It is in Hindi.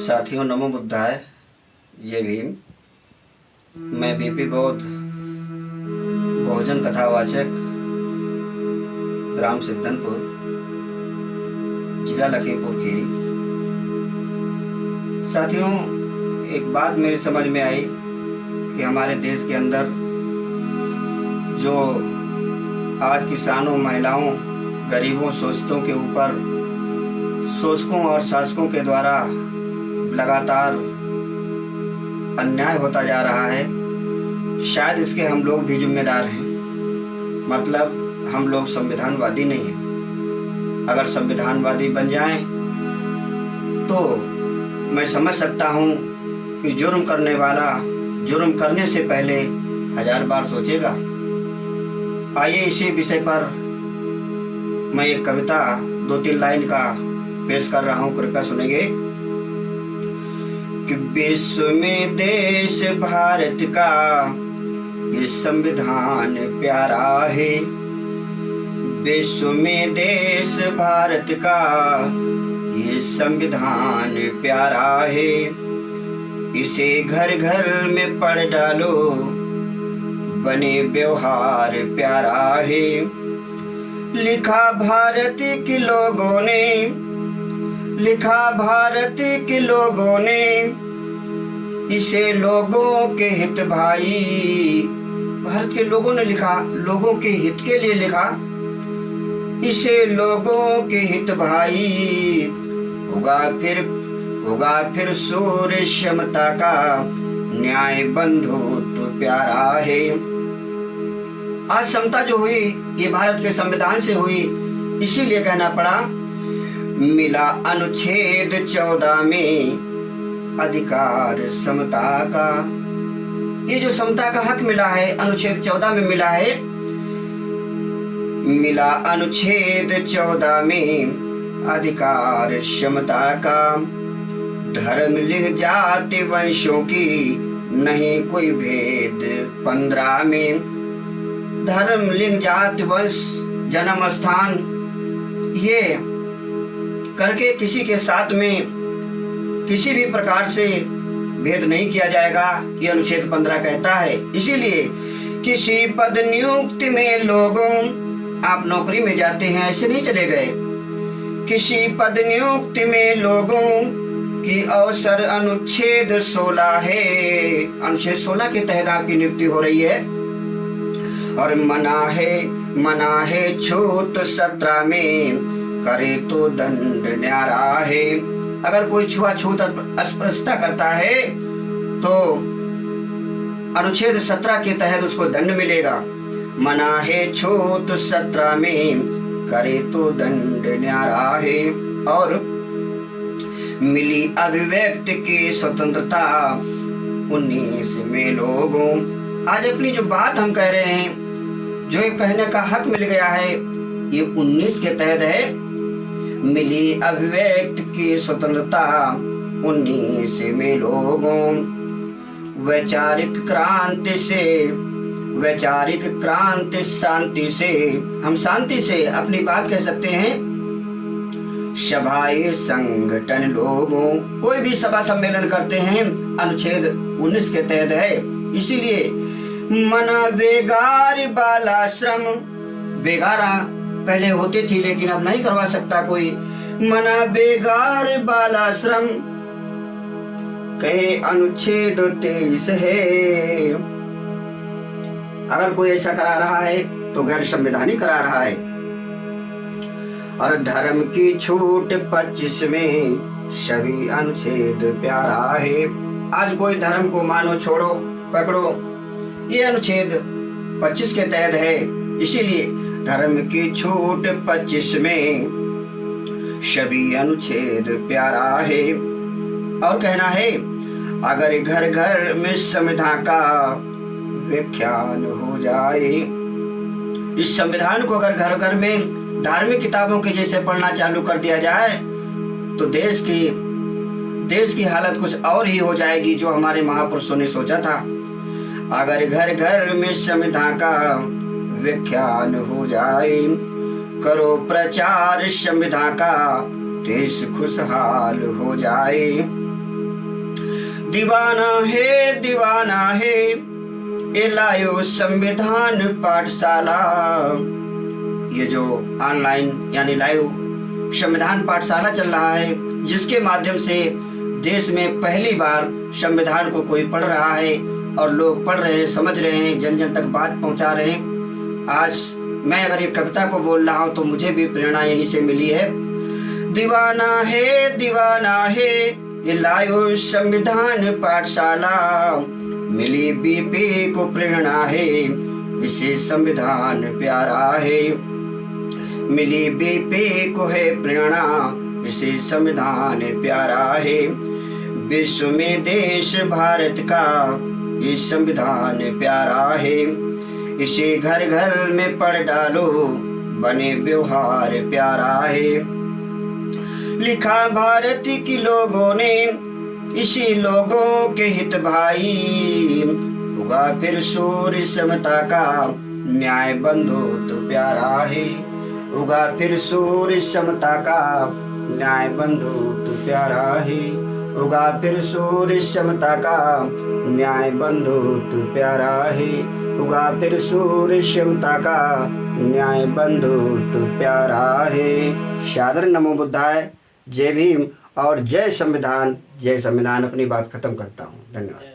साथियों, नमो बुद्धाय। जय भीम। मैं बीपी बौद्ध, बहुजन कथावाचक, ग्राम सिद्धनपुर, जिला लखीमपुर खीरी। साथियों, एक बात मेरी समझ में आई कि हमारे देश के अंदर जो आज किसानों, महिलाओं, गरीबों, शोषितों के ऊपर शोषकों और शासकों के द्वारा लगातार अन्याय होता जा रहा है, शायद इसके हम लोग भी जिम्मेदार हैं। मतलब हम लोग संविधानवादी नहीं हैं। अगर संविधानवादी बन जाएं तो मैं समझ सकता हूं कि जुर्म करने वाला जुर्म करने से पहले 1000 बार सोचेगा। आइए इसी विषय पर मैं एक कविता 2-3 लाइन का पेश कर रहा हूं, कृपया सुनेंगे। कि विश्व में देश भारत का ये संविधान प्यारा है। विश्व में देश भारत का ये संविधान प्यारा है। इसे घर घर में पढ़ डालो, बने व्यवहार प्यारा है। लिखा भारत के लोगों ने, लिखा भारत के लोगों ने, इसे लोगों के हित भाई। भारत के लोगों ने लिखा, लोगों के हित के लिए लिखा। इसे लोगों के हित भाई। होगा फिर सूर्य क्षमता का, न्याय बंधुत्व प्यारा है। आज समता जो हुई ये भारत के संविधान से हुई, इसीलिए कहना पड़ा। मिला अनुच्छेद 14 में अधिकार समता का। ये जो समता का हक मिला है, अनुच्छेद 14 में मिला है। मिला अनुच्छेद 14 में अधिकार समता का। धर्म, लिंग, जाति, वंशों की नहीं कोई भेद 15 में। धर्म, लिंग, जाति, वंश, जन्म स्थान ये करके किसी के साथ में किसी भी प्रकार से भेद नहीं किया जाएगा, ये अनुच्छेद 15 कहता है। इसीलिए किसी पद नियुक्ति में लोगों, आप नौकरी में जाते हैं, ऐसे नहीं चले गए। किसी पद नियुक्ति में लोगों की अवसर अनुच्छेद 16 है। अनुच्छेद 16 के तहत आपकी नियुक्ति हो रही है। और मना है छूत 17 में, करे तो दंड न्यारा है। अगर कोई छुआछूत अस्पृश्यता करता है तो अनुच्छेद 17 के तहत उसको दंड मिलेगा। मना है छूत 17 में, करे तो दंड न्यारा है। और मिली अभिव्यक्ति की स्वतंत्रता 19 में लोगों। आज अपनी जो बात हम कह रहे हैं, जो एक कहने का हक मिल गया है, ये 19 के तहत है। मिली अभिव्यक्ति की स्वतंत्रता 19 में लोगों। वैचारिक क्रांति शांति से, हम शांति से अपनी बात कह सकते हैं। सभाएं संगठन लोगों, कोई भी सभा सम्मेलन करते हैं, अनुच्छेद 19 के तहत है। इसीलिए मना बेगार बालाश्रम, बेगारा पहले होती थी लेकिन अब नहीं करवा सकता कोई। मना बेगार बालाश्रम, कहे अनुच्छेद 23 है। अगर कोई ऐसा करा रहा है तो गैर संवैधानिक करा रहा है। और धर्म की छूट 25 में, सभी अनुच्छेद प्यारा है। आज कोई धर्म को मानो, छोड़ो, पकड़ो, ये अनुच्छेद 25 के तहत है। इसीलिए धर्म की छूट 25 में, सभी अनुच्छेद प्यारा है। और कहना है, अगर घर घर में संविधान का व्याख्यान हो जाए। इस संविधान को अगर घर घर में धार्मिक किताबों के जैसे पढ़ना चालू कर दिया जाए तो देश की हालत कुछ और ही हो जाएगी, जो हमारे महापुरुषों ने सोचा था। अगर घर घर में संविधान का व्याख्यान हो जाए, करो प्रचार संविधान का, देश खुशहाल हो जाए। दीवाना है ये लायो संविधान पाठशाला। ये जो ऑनलाइन यानी लाइव संविधान पाठशाला चल रहा है, जिसके माध्यम से देश में पहली बार संविधान को कोई पढ़ रहा है और लोग पढ़ रहे हैं, समझ रहे हैं, जन जन तक बात पहुंचा रहे हैं। आज मैं अगर ये कविता को बोल रहा हूं तो मुझे भी प्रेरणा यहीं से मिली है। दीवाना है ये लायो संविधान पाठशाला, मिली बीपी को प्रेरणा है इसे संविधान प्यारा है। मिली बीपी को है प्रेरणा इसे संविधान प्यारा है। विश्व में देश भारत का ये संविधान प्यारा है। इसे घर घर में पढ़ डालो बने व्यवहार प्यारा है। लिखा भारत की लोगों ने इसी लोगों के हित भाई, होगा फिर सूर्य समता का न्याय बंधुत्व प्यारा है। होगा फिर सूर्य समता का न्याय बंधुत्व प्यारा है। होगा फिर सूर्य समता का न्याय बंधुत्व प्यारा है। होगा फिर सूर्य समता का न्याय बंधुत्व प्यारा है। सादर नमो बुद्धाय। जय भीम और जय संविधान। जय संविधान। अपनी बात खत्म करता हूँ। धन्यवाद।